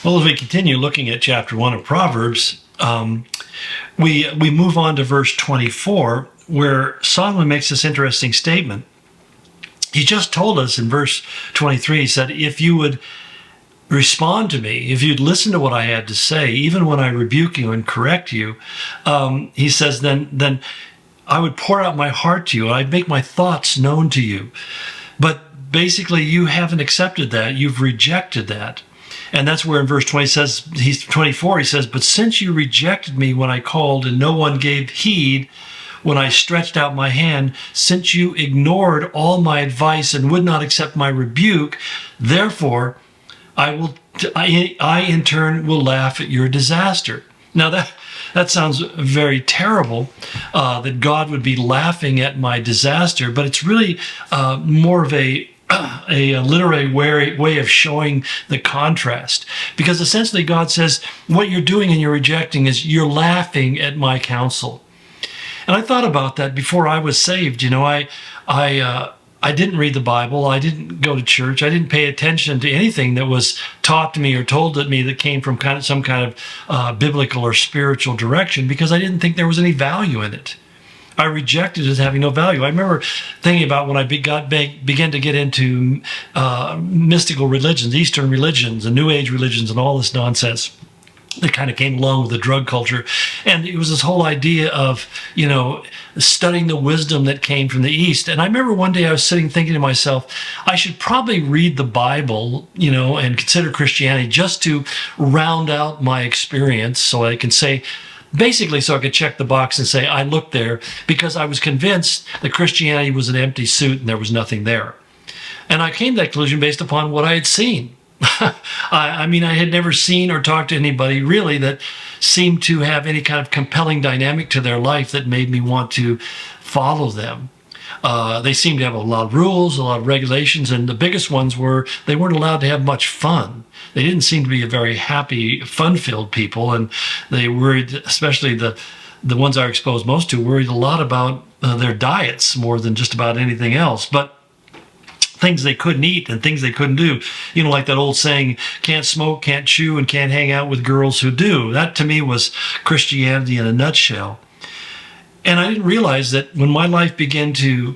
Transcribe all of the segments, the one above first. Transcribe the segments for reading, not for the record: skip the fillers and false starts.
Well, as we continue looking at chapter 1 of Proverbs, we move on to verse 24, where Solomon makes this interesting statement. He just told us in verse 23, he said, if you would respond to me, if you'd listen to what I had to say, even when I rebuke you and correct you, he says, then I would pour out my heart to you. I'd make my thoughts known to you. But basically, you haven't accepted that. You've rejected that. And that's where in verse 24, he says, but since you rejected me when I called and no one gave heed when I stretched out my hand, since you ignored all my advice and would not accept my rebuke, therefore, I in turn will laugh at your disaster. Now that sounds very terrible, that God would be laughing at my disaster, but it's really more of a literary way of showing the contrast. Because essentially God says, what you're doing and you're rejecting is you're laughing at my counsel. And I thought about that before I was saved. You know, I didn't read the Bible. I didn't go to church. I didn't pay attention to anything that was taught to me or told to me that came from some kind of biblical or spiritual direction, because I didn't think there was any value in it. I rejected it as having no value. I remember thinking about when I began to get into mystical religions, Eastern religions, and New Age religions, and all this nonsense that kind of came along with the drug culture. And it was this whole idea of, studying the wisdom that came from the East. And I remember one day I was sitting thinking to myself, I should probably read the Bible, and consider Christianity just to round out my experience, so I can say, basically so I could check the box and say, I looked there, because I was convinced that Christianity was an empty suit and there was nothing there. And I came to that conclusion based upon what I had seen. I mean, I had never seen or talked to anybody really that seemed to have any kind of compelling dynamic to their life that made me want to follow them. They seemed to have a lot of rules, a lot of regulations, and the biggest ones were they weren't allowed to have much fun. They didn't seem to be a very happy, fun-filled people, and they worried, especially the ones I exposed most to, worried a lot about their diets more than just about anything else. But things they couldn't eat and things they couldn't do. Like that old saying, can't smoke, can't chew, and can't hang out with girls who do. That to me was Christianity in a nutshell. And I didn't realize that when my life began to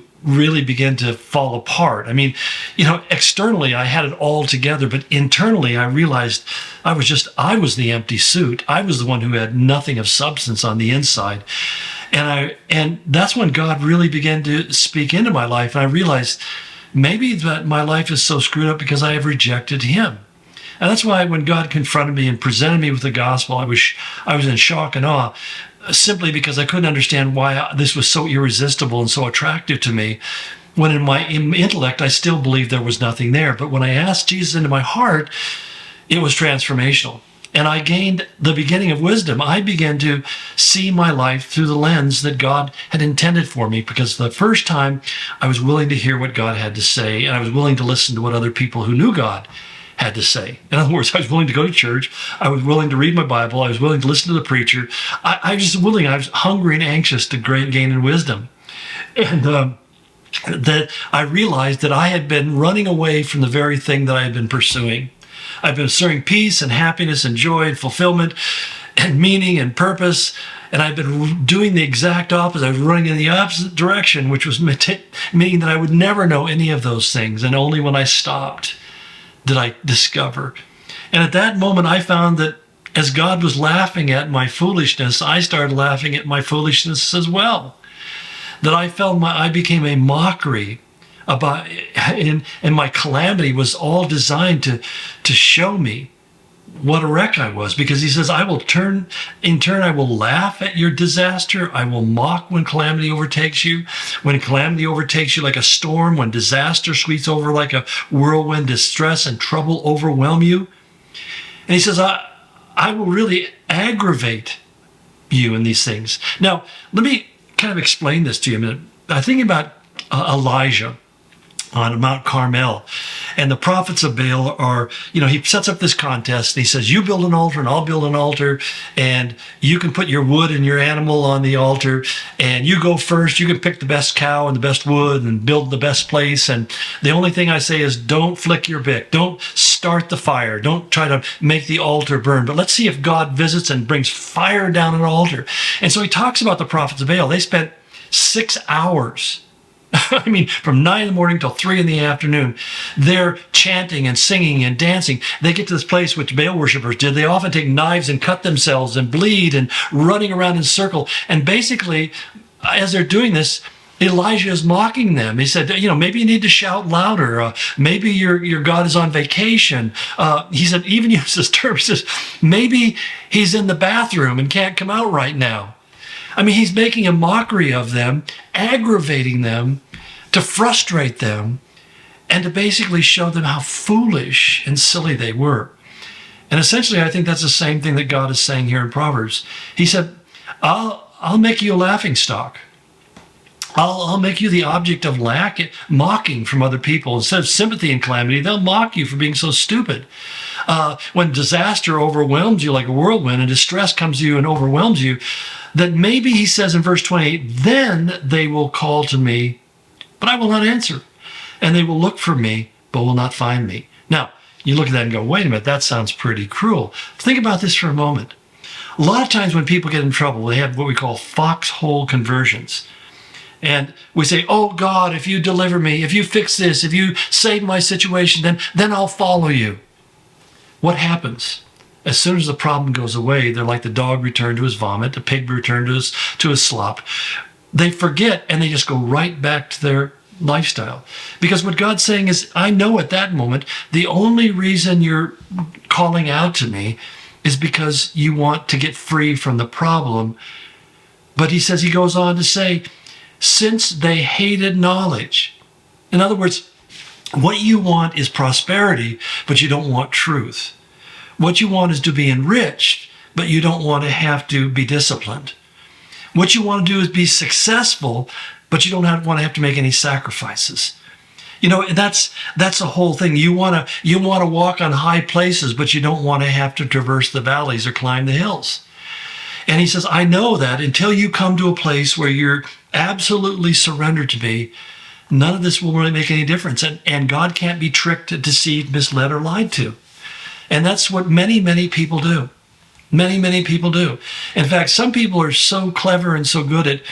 fall apart. I mean, externally I had it all together, but internally I realized I was the empty suit. I was the one who had nothing of substance on the inside. And that's when God really began to speak into my life. And I realized maybe that my life is so screwed up because I have rejected him. And that's why when God confronted me and presented me with the gospel, I was in shock and awe, simply because I couldn't understand why this was so irresistible and so attractive to me, when in my intellect I still believed there was nothing there. But when I asked Jesus into my heart, it was transformational. And I gained the beginning of wisdom. I began to see my life through the lens that God had intended for me, because the first time I was willing to hear what God had to say, and I was willing to listen to what other people who knew God had to say. In other words, I was willing to go to church. I was willing to read my Bible. I was willing to listen to the preacher. I was hungry and anxious to gain in wisdom. And that I realized that I had been running away from the very thing that I had been pursuing. I've been pursuing peace and happiness and joy and fulfillment and meaning and purpose. And I've been doing the exact opposite. I was running in the opposite direction, which was meaning that I would never know any of those things. And only when I stopped did I discover. And at that moment, I found that as God was laughing at my foolishness, I started laughing at my foolishness as well. That I became a mockery about, and my calamity was all designed to show me what a wreck I was. Because he says, I will laugh at your disaster. I will mock when calamity overtakes you. When calamity overtakes you like a storm, when disaster sweeps over like a whirlwind, distress and trouble overwhelm you. And he says, I will really aggravate you in these things. Now, let me kind of explain this to you a minute. I think about Elijah. on Mount Carmel. And the prophets of Baal are, he sets up this contest and he says, you build an altar and I'll build an altar, and you can put your wood and your animal on the altar, and you go first. You can pick the best cow and the best wood and build the best place. And the only thing I say is don't flick your bick. Don't start the fire. Don't try to make the altar burn. But let's see if God visits and brings fire down an altar. And so he talks about the prophets of Baal. They spent 6 hours, from 9 in the morning till 3 in the afternoon, they're chanting and singing and dancing. They get to this place which Baal worshipers did. They often take knives and cut themselves and bleed and running around in circle. And basically, as they're doing this, Elijah is mocking them. He said, maybe you need to shout louder. Maybe your God is on vacation. He said, even use this term. He says, maybe he's in the bathroom and can't come out right now. He's making a mockery of them, aggravating them, to frustrate them, and to basically show them how foolish and silly they were. And essentially, I think that's the same thing that God is saying here in Proverbs. He said, I'll make you a laughing stock. I'll make you the object of mocking from other people. Instead of sympathy and calamity, they'll mock you for being so stupid. When disaster overwhelms you like a whirlwind and distress comes to you and overwhelms you, that maybe, he says in verse 28, then they will call to me, but I will not answer. And they will look for me, but will not find me. Now, you look at that and go, wait a minute, that sounds pretty cruel. Think about this for a moment. A lot of times when people get in trouble, they have what we call foxhole conversions. And we say, oh God, if you deliver me, if you fix this, if you save my situation, then I'll follow you. What happens? As soon as the problem goes away, they're like the dog returned to his vomit, the pig returned to his slop. They forget and they just go right back to their lifestyle. Because what God's saying is, I know at that moment, the only reason you're calling out to me is because you want to get free from the problem. But he goes on to say, since they hated knowledge. In other words, what you want is prosperity, but you don't want truth. What you want is to be enriched, but you don't want to have to be disciplined. What you want to do is be successful, but you don't want to have to make any sacrifices. That's the whole thing. You want to walk on high places, but you don't want to have to traverse the valleys or climb the hills. And he says, I know that until you come to a place where you're absolutely surrendered to me, none of this will really make any difference. And God can't be tricked, deceived, misled, or lied to. And that's what many, many people do. Many, many people do. In fact, some people are so clever and so good at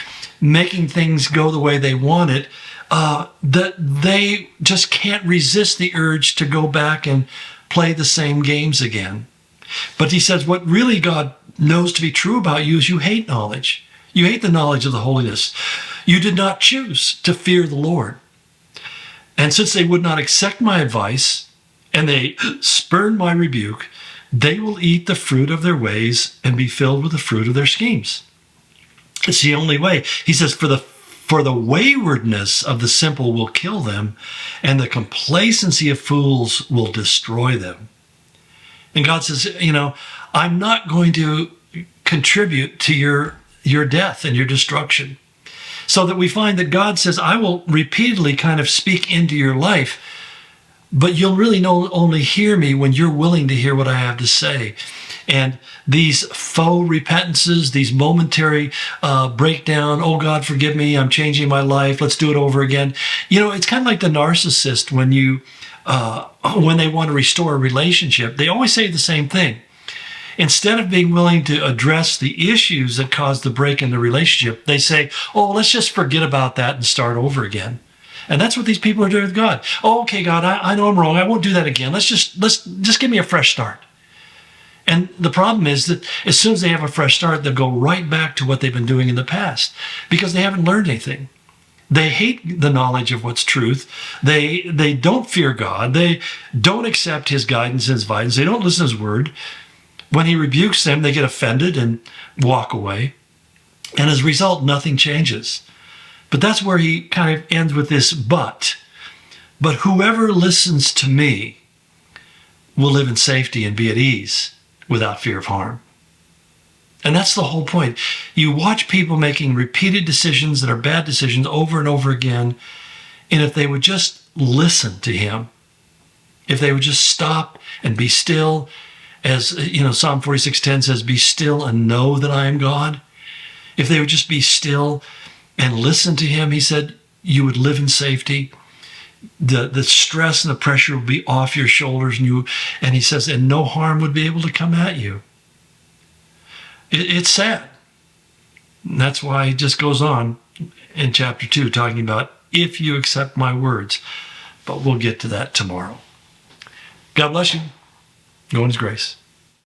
making things go the way they want it that they just can't resist the urge to go back and play the same games again. But he says what really God knows to be true about you is you hate knowledge. You hate the knowledge of the holiness. You did not choose to fear the Lord. And since they would not accept my advice and they spurned my rebuke, they will eat the fruit of their ways and be filled with the fruit of their schemes. It's the only way. He says, for the waywardness of the simple will kill them, and the complacency of fools will destroy them. And God says, I'm not going to contribute to your death and your destruction. So that we find that God says, I will repeatedly kind of speak into your life, but you'll really only hear me when you're willing to hear what I have to say. And these faux repentances, these momentary breakdown, oh God, forgive me, I'm changing my life, let's do it over again. It's kind of like the narcissist when they want to restore a relationship, they always say the same thing. Instead of being willing to address the issues that caused the break in the relationship, they say, oh, let's just forget about that and start over again. And that's what these people are doing with God. Oh, okay, God, I know I'm wrong. I won't do that again. Let's just give me a fresh start. And the problem is that as soon as they have a fresh start, they'll go right back to what they've been doing in the past because they haven't learned anything. They hate the knowledge of what's truth. They don't fear God. They don't accept his guidance and his advice. They don't listen to his word. When he rebukes them, they get offended and walk away. And as a result, nothing changes. But that's where he kind of ends with this but whoever listens to me will live in safety and be at ease without fear of harm. And that's the whole point. You watch people making repeated decisions that are bad decisions over and over again. And if they would just listen to him, if they would just stop and be still, as Psalm 46:10 says, be still and know that I am God. If they would just be still and listen to him, he said, you would live in safety. The stress and the pressure would be off your shoulders, and he says, and no harm would be able to come at you. It's sad. And that's why he just goes on in chapter 2, talking about if you accept my words. But we'll get to that tomorrow. God bless you. Go in his grace.